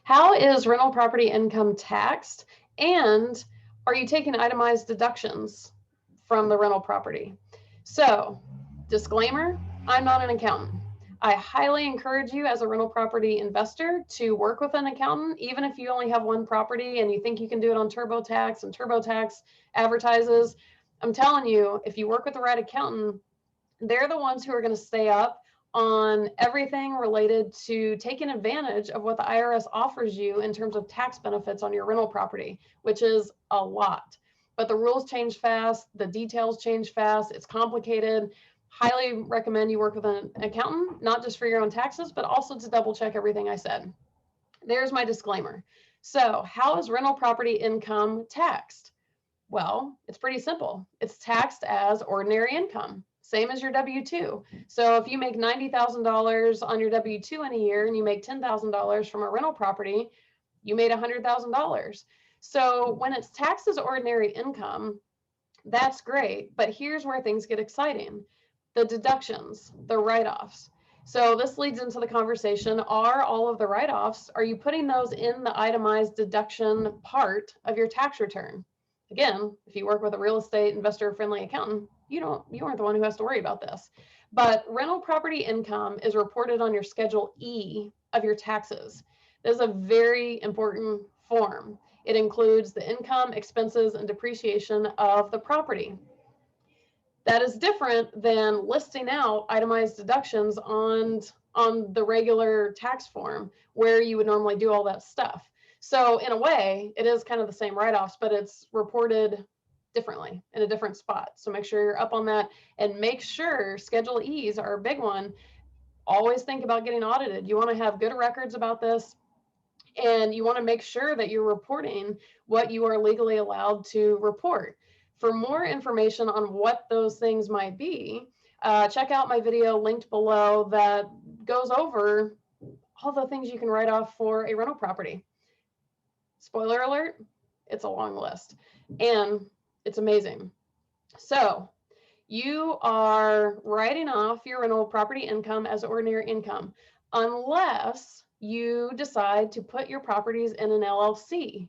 How is rental property income taxed? And are you taking itemized deductions from the rental property? So, disclaimer, I'm not an accountant. I highly encourage you as a rental property investor to work with an accountant, even if you only have one property and you think you can do it on TurboTax and TurboTax advertises. I'm telling you, if you work with the right accountant, they're the ones who are going to stay up on everything related to taking advantage of what the IRS offers you in terms of tax benefits on your rental property, which is a lot. But the rules change fast, the details change fast, it's complicated. Highly recommend you work with an accountant, not just for your own taxes, but also to double check everything I said. There's my disclaimer. So, how is rental property income taxed? Well, it's pretty simple. It's taxed as ordinary income, same as your W-2. So if you make $90,000 on your W-2 in a year and you make $10,000 from a rental property, you made $100,000. So when it's taxed as ordinary income, that's great. But here's where things get exciting. The deductions, the write-offs. So this leads into the conversation, are all of the write-offs, are you putting those in the itemized deduction part of your tax return? Again, if you work with a real estate investor friendly accountant, you aren't the one who has to worry about this. But rental property income is reported on your Schedule E of your taxes. This is a very important form. It includes the income, expenses, and depreciation of the property. That is different than listing out itemized deductions on the regular tax form where you would normally do all that stuff. So in a way, it is kind of the same write-offs, but it's reported differently in a different spot. So make sure you're up on that and make sure Schedule E's are a big one. Always think about getting audited. You want to have good records about this, and you want to make sure that you're reporting what you are legally allowed to report. For more information on what those things might be, check out my video linked below that goes over all the things you can write off for a rental property. Spoiler alert, it's a long list and it's amazing. So you are writing off your rental property income as ordinary income unless you decide to put your properties in an LLC.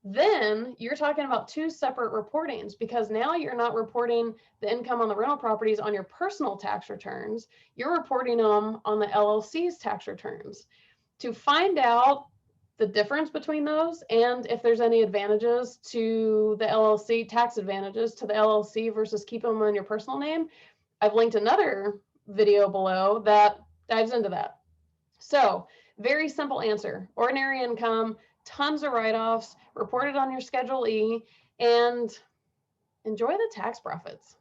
Then you're talking about two separate reportings, because now you're not reporting the income on the rental properties on your personal tax returns, you're reporting them on the LLC's tax returns. To find out the difference between those and if there's any advantages to the LLC, tax advantages to the LLC versus keeping them in your personal name, I've linked another video below that dives into that. So very simple answer, ordinary income, tons of write-offs, reported on your Schedule E, and enjoy the tax profits.